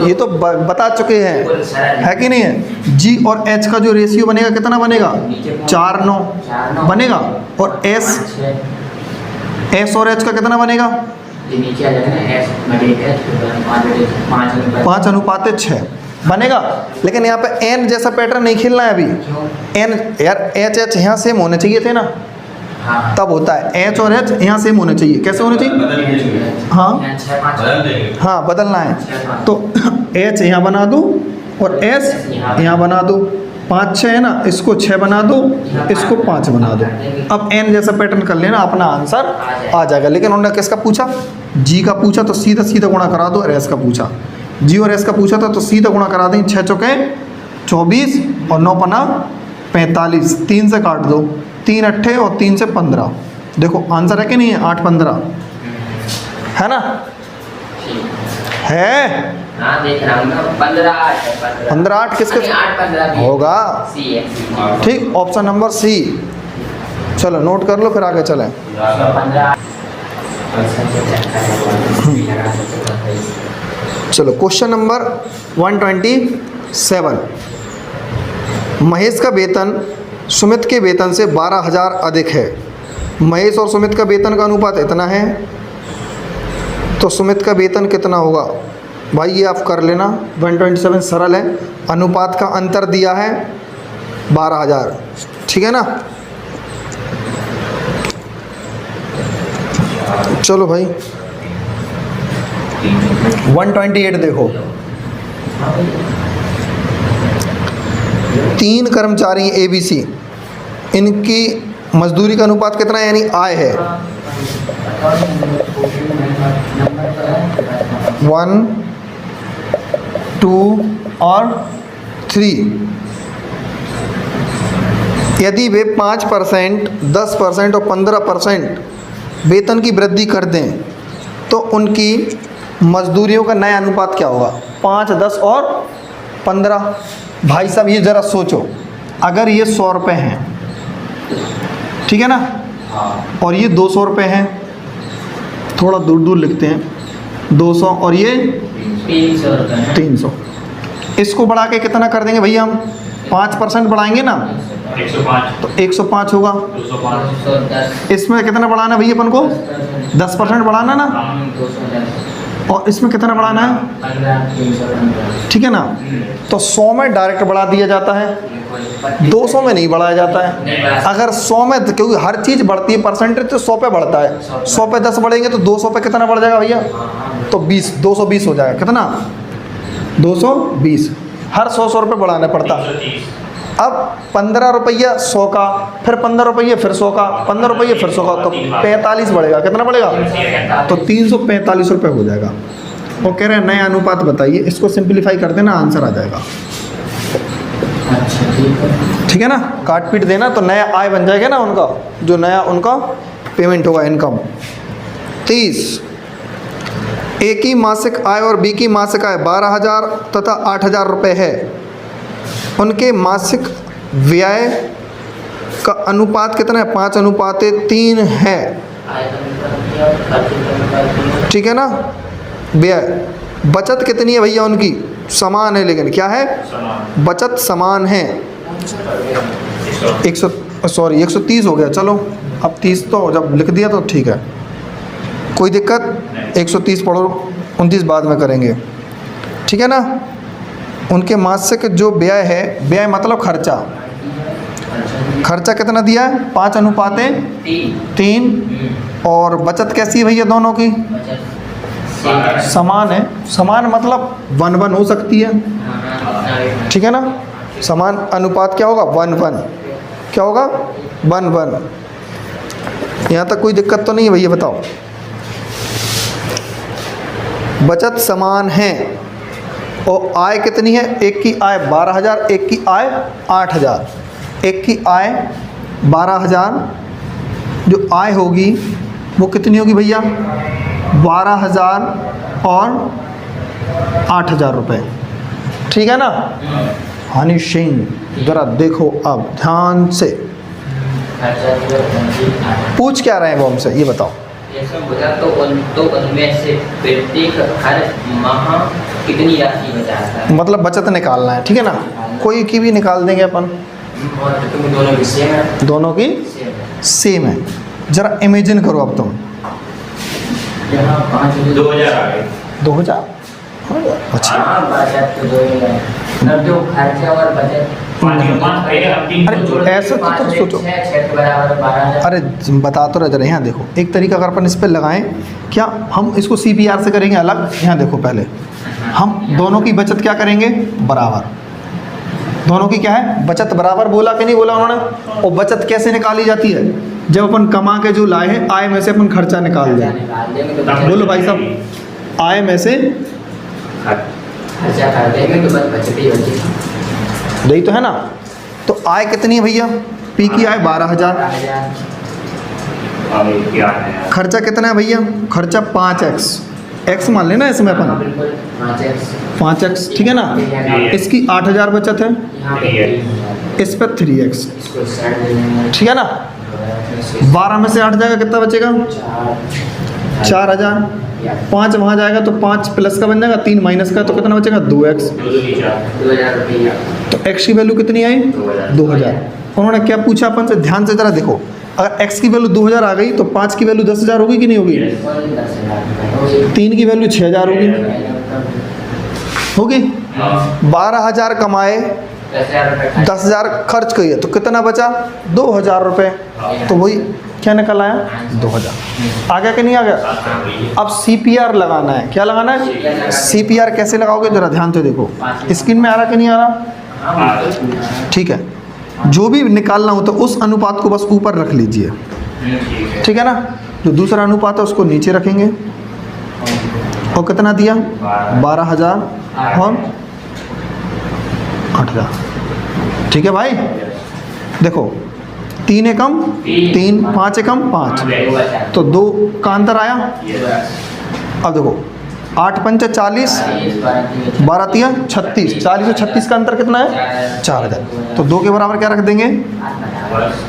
ये तो बता चुके हैं, है कि नहीं है। जी और एच का जो रेशियो बनेगा कितना बनेगा, 4:9 बनेगा। और एस और एच का कितना बनेगा, नीचे आ जाएगा ना, एस बटे 5:6 बनेगा। लेकिन यहाँ पे एन जैसा पैटर्न नहीं खेलना है अभी। एन यार एच एच यहाँ सेम होने चाहिए थे ना, हाँ तब होता है। एच और एच यहाँ सेम होने चाहिए। कैसे होने चाहिए, हाँ हाँ बदलना है। तो एच यहाँ बना दो और एस यहाँ बना दो। 5 6 है ना, इसको 6 बना दो, इसको 5 बना दो। अब एन जैसा पैटर्न कर लेना, अपना आंसर आ जाएगा। लेकिन उन्होंने किसका पूछा, जी का पूछा तो सीधा सीधा गुणा करा दो। और एस का पूछा, जी और एस का पूछा था तो सीधा गुणा करा दें। 6 चौके 24 और 9 पना 45, 3 से काट दो, 3 अट्ठे और 3 से 15। देखो आंसर है कि नहीं है, 8 15 है ना, है हाँ देख रहा हूँ 15 15 किसके 8 होगा, सी है ठीक। Option number C. चलो नोट कर लो फिर आगे चलें। 15 चलो क्वेश्चन नंबर 127। महेश का वेतन सुमित के वेतन से 12,000 अधिक है। महेश और सुमित का वेतन का अनुपात इतना है, तो सुमित का वेतन कितना होगा भाई, ये आप कर लेना। 127 सरल है। अनुपात का अंतर दिया है 12,000, ठीक है ना। चलो भाई 128 देखो। 3 कर्मचारी ABC, इनकी मजदूरी का अनुपात कितना है, यानी आय है 1 2 और 3। यदि वे 5%, 10% और 15% वेतन की वृद्धि कर दें तो उनकी मजदूरियों का नया अनुपात क्या होगा, 5, 10 और 15। भाई साहब ये ज़रा सोचो, अगर ये 100 रुपये हैं, ठीक है ना, और ये 200 रुपये हैं, थोड़ा दूर दूर लिखते हैं, 200 और ये 300। इसको बढ़ा के कितना कर देंगे भैया हम, 5% बढ़ाएंगे ना 105 तो 105 होगा। 205 इसमें कितना बढ़ाना है भैया अपन को, 10% बढ़ाना ना, और इसमें कितना बढ़ाना है, ठीक है ना। तो 100 में डायरेक्ट बढ़ा दिया जाता है, 200 में नहीं बढ़ाया जाता है। अगर 100 में, क्योंकि हर चीज़ बढ़ती है परसेंटेज, तो 100 पे बढ़ता है। 100 पे 10 बढ़ेंगे तो 200 पे कितना बढ़ जाएगा भैया, तो 20, 220 हो जाएगा। कितना, 220। हर 100 रुपये बढ़ाना पड़ता। अब 15 रुपया 100 का, फिर 15 रुपये फिर 100 का, 15 रुपये फिर 100 का, तो 45 बढ़ेगा। कितना बढ़ेगा, तो 345 रुपये हो जाएगा। वो कह रहे हैं नया अनुपात बताइए, इसको सिंप्लीफाई कर देना, आंसर आ जाएगा। ठीक है ना, काट पीट देना तो नया आय बन जाएगा ना उनका, जो नया उनका पेमेंट होगा, इनकम। 30 ए की मासिक आय और बी की मासिक आय 12,000 तथा 8,000 रुपये है। उनके मासिक व्यय का अनुपात कितना है, 5:3 है। ठीक है ना। व्यय, बचत कितनी है भैया उनकी, समान है, लेकिन क्या है, बचत समान है। 130 हो गया। चलो अब 30 तो जब लिख दिया तो ठीक है, कोई दिक्कत। 130 पढ़ो, 29 बाद में करेंगे, ठीक है ना। उनके मासिक जो व्यय है, व्यय मतलब खर्चा, खर्चा कितना दिया है, 5:3। और बचत कैसी है भैया दोनों की, समान है। समान मतलब 1:1 हो सकती है, ठीक है ना। समान अनुपात क्या होगा, 1:1। क्या होगा, 1:1। यहाँ तक कोई दिक्कत तो नहीं है भैया, बताओ। बचत समान है और आय कितनी है, एक की आय 12,000, एक की आय 8,000। एक की आय 12,000, जो आय होगी वो कितनी होगी भैया, 12,000 और 8,000 रुपये, ठीक है ना। हनी सिंह ज़रा देखो अब ध्यान से, पूछ क्या रहे हैं वो हमसे, ये बताओ। ऐसा बोला तो उनमें से प्रत्येक हर माह कितनी राशि बचाता है? मतलब बचत निकालना है, ठीक है ना, कोई की भी निकाल देंगे अपन, और तुम दोनों की सेम है? दोनों की सेम है। सेम है। जरा इमेजिन करो अब तुम, यहाँ 2000 आ गए। 2000, अच्छा हाँ, बचत तो 2000 अब जो खर्चा और बचत अरे ऐसा तो सोचो, 6 के बराबर 12,000। अरे बता तो रहे जरा, यहाँ देखो एक तरीका अगर अपन इस पर लगाएं, क्या हम इसको CPR से करेंगे अलग। यहाँ देखो पहले हम दोनों की बचत क्या करेंगे, बराबर, दोनों की क्या है बचत बराबर, बोला कि नहीं बोला उन्होंने। और बचत कैसे निकाली जाती है, जब अपन कमा के जो लाए हैं आय में से अपन खर्चा निकाल दें। निकाल देंगे तो बचत- बोलो भाई साहब, आय में से खर्चा कर देंगे तो बस बचत ही बचेगी। यही तो है ना। तो आय कितनी है भैया, P की आय 12,000, 12,000। क्या है? खर्चा कितना है भैया, खर्चा 5x, x मान लेना इसमें अपन बिल्कुल 5x। 5x, ठीक है ना। इसकी 8,000 बचत है, यहाँ पे 3,000। इस पर 3x, इसको साइड दे देंगे। ठीक है ना। 12 में से 8 जाएगा कितना बचेगा, 4,000। 5 वहाँ जाएगा तो 5 प्लस का बन जाएगा, 3 माइनस का तो कितना बचेगा 2x। 2,000 रुपया। तो x की वैल्यू कितनी आई, 2,000। उन्होंने क्या पूछा अपन से, ध्यान से ज़रा देखो, अगर x की वैल्यू 2,000 आ गई तो 5 की वैल्यू 10,000 होगी कि नहीं होगी, 3 की वैल्यू 6,000 होगी, होगी। 12,000 कमाए, 10,000 खर्च किए तो कितना बचा, 2,000 रुपये। तो वही क्या निकल आया, 2,000। आ गया कि नहीं आ गया। अब CPR लगाना है, क्या लगाना है, CPR कैसे लगाओगे जरा ध्यान से देखो, स्क्रीन में आ रहा कि नहीं आ रहा, ठीक है। जो भी निकालना हो तो उस अनुपात को बस ऊपर रख लीजिए, ठीक है ना। जो दूसरा अनुपात है उसको नीचे रखेंगे। और कितना दिया, 12,000 और 8,000, ठीक है भाई। देखो 3 एकम 3, 5 एकम 5, तो 2 का अंतर आया। अब देखो 8 पंच 40, 12 तिया 36, 40 और 36 का अंतर कितना है, 4,000। तो 2 के बराबर क्या रख देंगे,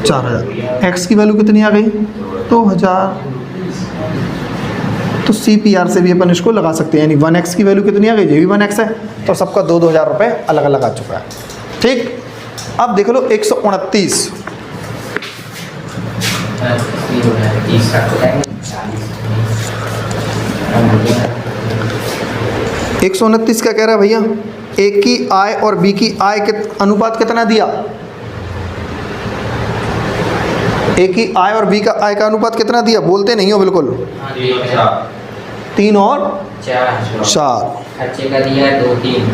4,000। x की वैल्यू कितनी आ गई, 2,000। तो CPR से भी अपन इसको लगा सकते हैं, यानी 1x की वैल्यू कितनी आ गई, ये भी 1x है, तो सबका 2,000 रुपये अलग अलग आ चुका है, ठीक। अब देख लो 129, 129 क्या कह रहा है भैया, A की आय और B की आय के अनुपात कितना दिया, A की आय और B का आय का अनुपात कितना दिया, बोलते नहीं हो बिल्कुल, 3 और 4, खर्चे का दिया 2, 3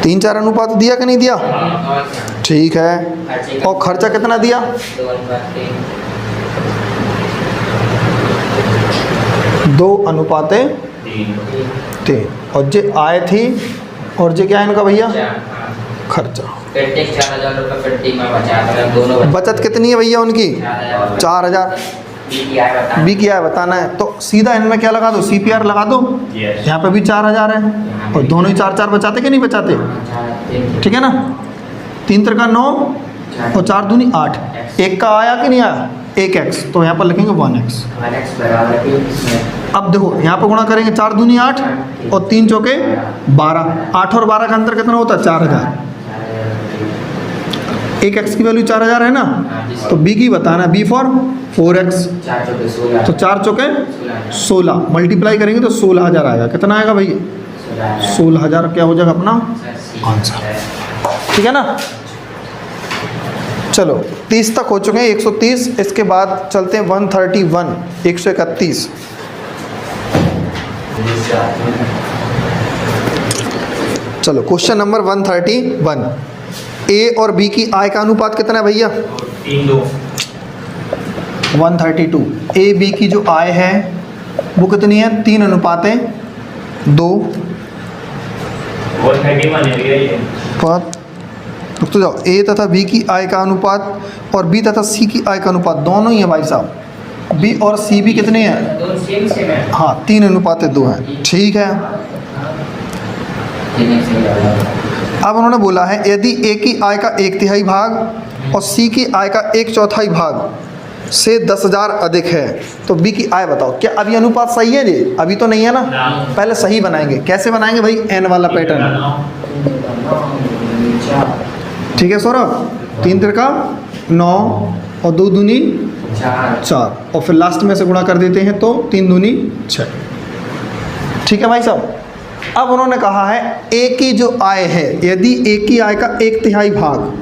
3-4 अनुपात दिया कि नहीं दिया, ठीक है। और खर्चा कितना दिया, 2:3। और जे आय थी और जे क्या है इनका भैया, खर्चा। प्रत्येक 4,000 रुपये प्रति माह बचाता है, दोनों बचत कितनी है भैया उनकी, 4,000। B की आय बताना है तो सीधा इनमें क्या लगा दो, CPR लगा दो। यहाँ पे भी 4,000 है और दोनों ही 4-4 बचाते कि नहीं बचाते, ठीक है ना। 3 3 9 और 4 दूनी 8, 1 का आया कि नहीं आया, 1x, तो यहाँ पर लिखेंगे 1x। अब देखो यहाँ पर गुणा करेंगे, 4 दूनी 8 और 3 चौके 12, 8 और 12 का अंतर कितना होता है, 4,000। 1x की वैल्यू 4,000 है ना, तो B की बताना, B फॉर 4x, तो 4 चौके 16, मल्टीप्लाई करेंगे तो 16,000 आएगा। कितना आएगा भाई, 16,000 क्या हो जाएगा अपना आंसर, ठीक है ना। चलो 30 तक हो चुके हैं, 130। इसके बाद चलते हैं 131, 131। चलो क्वेश्चन नंबर 131, A और B की आय का अनुपात कितना है भैया, 132। A B की जो आय है वो कितनी है, 3:2। रुक तो जाओ, A तथा B की आय का अनुपात और B तथा C की आय का अनुपात दोनों ही है भाई साहब। B और C भी कितने हैं, हाँ 3:2 हैं, ठीक है। अब उन्होंने बोला है यदि A की आय का 1/3 भाग और C की आय का 1/4 भाग से 10,000 अधिक है तो बी की आय बताओ। क्या अभी अनुपात सही है जी? अभी तो नहीं है ना, पहले सही बनाएंगे। कैसे बनाएंगे भाई? एन वाला पैटर्न। ठीक है सौरभ, 3 तिरका 9 और 2 दूनी 4 और फिर लास्ट में से गुणा कर देते हैं तो 3 दूनी 6। ठीक है भाई साहब। अब उन्होंने कहा है ए की जो आय है, यदि ए की आय का 1/3 भाग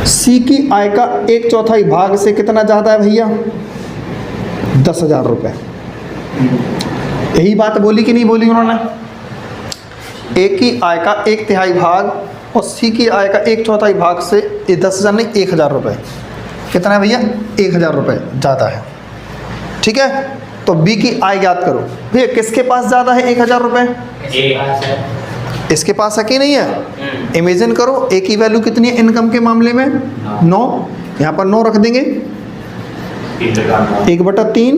सी की आय का 1/4 भाग से कितना ज़्यादा है भैया? 10,000 रुपये। यही बात बोली कि नहीं बोली उन्होंने? ए की आय का 1/3 भाग और सी की आय का 1/4 भाग से 10,000 नहीं 1,000 रुपये। कितना है भैया? 1,000 रुपये ज़्यादा है। ठीक है, तो बी की आय ज्ञात करो। भैया किसके पास ज़्यादा है 1,000 रुपये? इसके पास है कि नहीं है? इमेजिन करो ए की वैल्यू कितनी है इनकम के मामले में? 9। यहाँ पर 9 रख देंगे, 1/3।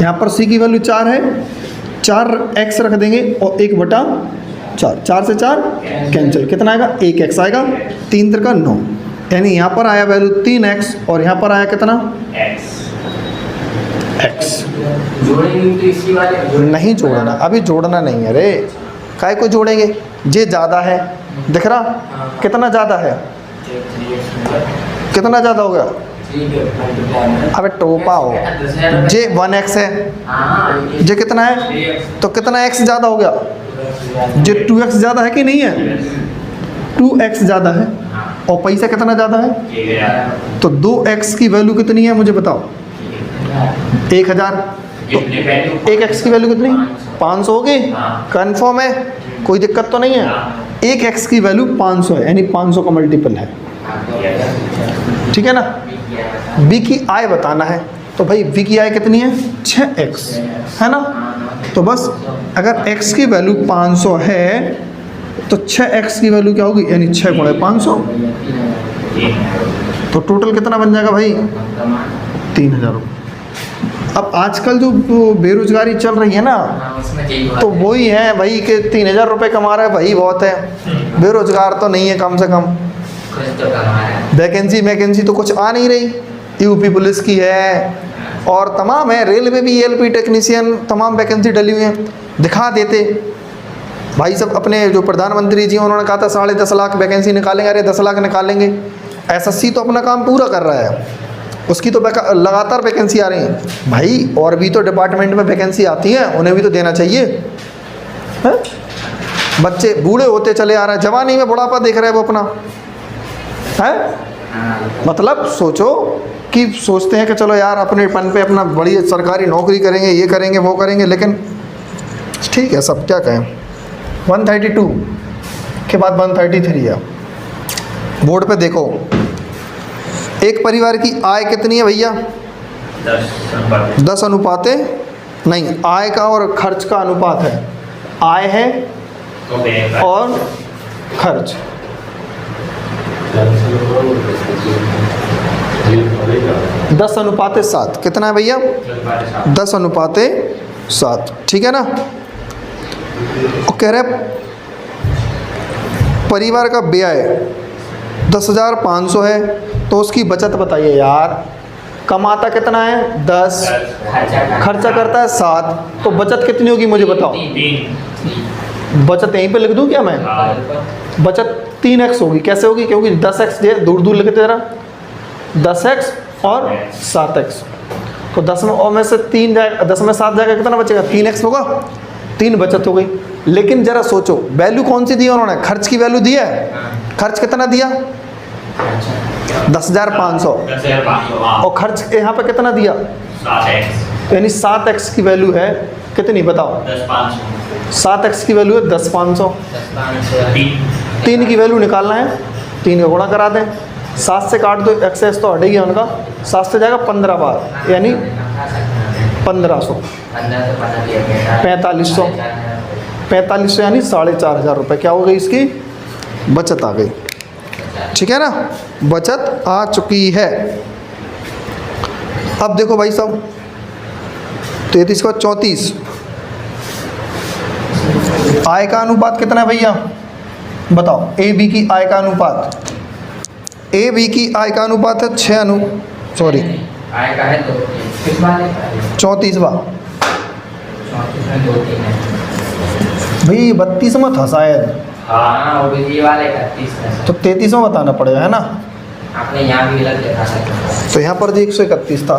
यहाँ पर सी की वैल्यू 4 है, 4x रख देंगे और 1/4। 4 से 4 कैंसिल, कितना आएगा? 1x आएगा। 3 तिरका 9, यानी यहाँ पर आया वैल्यू 3x और यहाँ पर आया कितना? x। नहीं जोड़ना, अभी जोड़ना नहीं है रे। काय को जोड़ेंगे? जे ज़्यादा है, दिख रहा? कितना ज़्यादा है? कितना ज़्यादा हो गया? अबे टोपा हो, जे 1x है, जे कितना है? तो कितना x ज़्यादा हो गया? जे 2x ज़्यादा है कि नहीं है? 2x ज़्यादा है और पैसा कितना ज़्यादा है? तो 2x की वैल्यू कितनी है मुझे बताओ? 1,000। तो 1x की वैल्यू कितनी? 500 होगी। कन्फर्म है, कोई दिक्कत तो नहीं है? 1x की वैल्यू 500 है, यानी 500 का मल्टीपल है। ठीक है ना? b की आय बताना है तो भाई b की आय कितनी है? 6x है ना? तो बस अगर x की वैल्यू 500 है तो 6x की वैल्यू क्या होगी? यानी 6 गुणे 500। तो टोटल कितना बन जाएगा भाई? 3,000 रुपये। अब आजकल जो बेरोजगारी चल रही है ना, तो वही है भाई कि 3,000 रुपये कमा रहा है भाई, बहुत है। बेरोजगार तो नहीं है कम से कम। वैकेंसी तो कुछ आ नहीं रही। यूपी पुलिस की है और तमाम है, रेलवे भी एलपी टेक्नीशियन, तमाम वैकेंसी डली हुई हैं। दिखा देते भाई सब। अपने जो प्रधानमंत्री जी उन्होंने कहा था 10.5 लाख वैकेंसी निकालेंगे। अरे 10 लाख निकालेंगे? एसएससी तो अपना काम पूरा कर रहा है, उसकी तो लगातार वैकेंसी आ रही है भाई। और भी तो डिपार्टमेंट में वैकेंसी आती है, उन्हें भी तो देना चाहिए है? बच्चे बूढ़े होते चले आ रहे हैं, जवानी में बुढ़ापा देख रहे हैं वो अपना है। मतलब सोचो कि सोचते हैं कि चलो यार अपने पन पे अपना बड़ी सरकारी नौकरी करेंगे, ये करेंगे वो करेंगे, लेकिन ठीक है सब क्या कहें। 132 के बाद 133 है। बोर्ड पे देखो, एक परिवार की आय कितनी है भैया? 10 अनुपाते नहीं, आय का और खर्च का अनुपात है। आय है और खर्च। 10:7 कितना है भैया? 10:7। ठीक है ना? और कह रहे परिवार का व्यय 10,500 है तो उसकी बचत बताइए यार। कमाता कितना है? 10, खर्चा करता है 7, तो बचत कितनी होगी मुझे बताओ। बचत यहीं पे लिख दूं क्या मैं? बचत 3x होगी। कैसे होगी? क्योंकि 10x दूर दूर लिखते जरा, 10x और 7x। तो 10 में से 3 जाएगा, 10 में 7 जाएगा, कितना बचेगा? 3x होगा। 3 बचत हो गई। लेकिन जरा सोचो वैल्यू कौन सी दी है उन्होंने? खर्च की वैल्यू दी है। खर्च कितना दिया? 10,500। और खर्च यहाँ पे कितना दिया? 7x। यानी 7x की वैल्यू है कितनी बताओ? 7x की वैल्यू है 10,500। 3 की वैल्यू निकालना है, 3 का गुणा करा दें। 7 से काट दो, एक्सेस तो हटेगी उनका। 7 से जाएगा 15 बार, यानी 1500। 4500। 4500 यानी 4,500 रुपये क्या हो गई? इसकी बचत आ गई। ठीक है ना? बचत आ चुकी है। अब देखो भाई साहब, 33 का 34। आय का अनुपात कितना है भैया बताओ? ए बी की आय का अनुपात ए बी की आय का अनुपात है 6 सॉरी आय का है 2 किस वाले का है 34वां 34 में 2 3 है भाई 32वां था शायद, हाँ वो भी ये वाले का 30 में तो 33वां बताना पड़ेगा है ना। आपने यहाँ भी गलत देखा था तो यहाँ पर जी 131 था,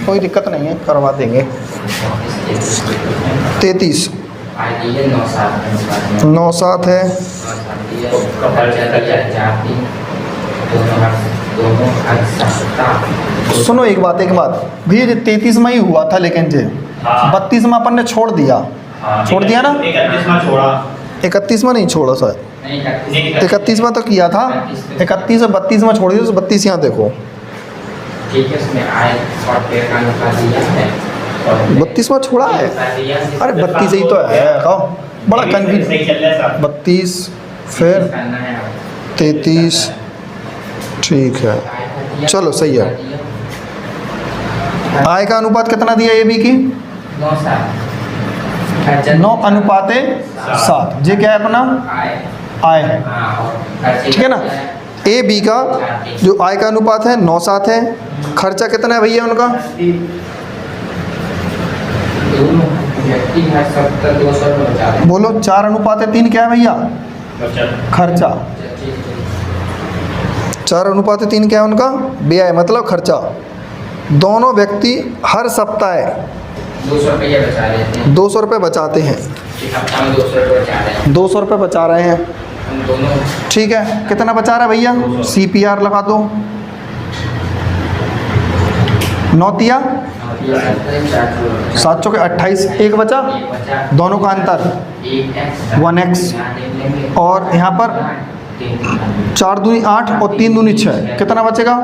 कोई दिक्कत नहीं है, करवा देंगे। 33 आय दी है 9 7 9 7 है, सुनो एक बात भैया जी 33 में ही हुआ था, लेकिन जी हाँ। 32 में अपन ने छोड़ दिया, छोड़ दिया ना, 31वां छोड़ा 31 में नहीं छोड़ा शायद, 31 में तो किया था, 31 और 32 में छोड़ दिया, तो 32 यहाँ देखो ठीक है उसमें आय और पेड़ का अनुपात दिया है 32 में छोड़ा है, अरे 32 ही तो है, कहो बड़ा कन्फ्यूज। सही चल रहा है सब 32 फिर 33 ठीक है, चलो सही है। आय का अनुपात कितना दिया ए बी की 9 अनुपात 7, ये क्या है अपना आय, ठीक है ना। ए बी का जो आय का अनुपात है 9 7 है, खर्चा कितना है भैया उनका बोलो, 4 अनुपात 3 क्या है भैया खर्चा, 4 अनुपात 3 क्या है उनका व्यय मतलब खर्चा। दोनों व्यक्ति हर सप्ताह 200 रुपये बचा लेते हैं, 200 रुपये बचाते हैं, एक हफ्ता में 200 रुपये बचा रहे हैं 200 रुपये बचा रहे हैं, हम दोनों। ठीक है। कितना बचा रहा है भैया, CPR लगा दो, 9 तिया 7 चौके 28, एक बचा, दोनों का अंतर 1x, और यहाँ पर 4 दूनी 8 और 3 दूनी 6, कितना बचेगा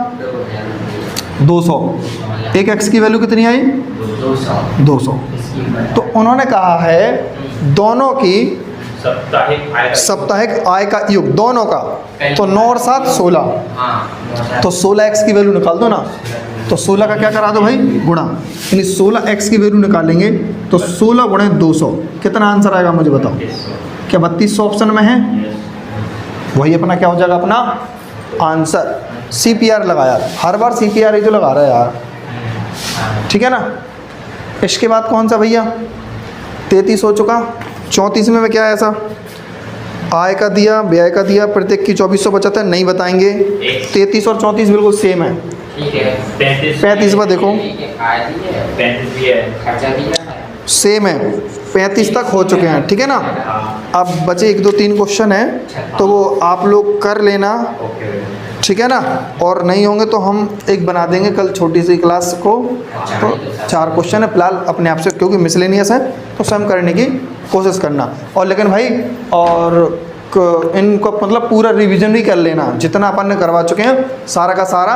200। एक x की वैल्यू कितनी आई 200। तो उन्होंने कहा है दोनों की साप्ताहिक आय का योग दोनों का, तो 9 और 7 16, तो 16x की वैल्यू निकाल दो ना, तो 16 का क्या करा दो भाई गुणा, यानी 16x की वैल्यू निकालेंगे तो 16 गुणे 200, कितना आंसर आएगा मुझे बताओ। क्या 3200 ऑप्शन में है, वही अपना क्या हो जाएगा अपना आंसर। CPR लगाया, हर बार CPR ही तो लगा रहा है यार, ठीक है ना। इसके बाद कौन सा भैया 33 हो चुका, 34 में क्या है ऐसा, आय का दिया व्यय का दिया, प्रत्येक की 2400 बचत है, नहीं बताएंगे। 33 और 34 बिल्कुल सेम है। 35 में देखो सेम है, 35 तक हो चुके हैं, ठीक है ना। अब बचे 1 2 3 क्वेश्चन है, तो वो आप लोग कर लेना, ठीक है ना। और नहीं होंगे तो हम एक बना देंगे कल छोटी सी क्लास को, तो 4 क्वेश्चन है फिलहाल अपने आप से, क्योंकि मिसलेनियस है तो स्वयं करने की कोशिश करना। और लेकिन भाई और इनको मतलब पूरा रिवीजन भी कर लेना, जितना अपन ने करवा चुके हैं सारा का सारा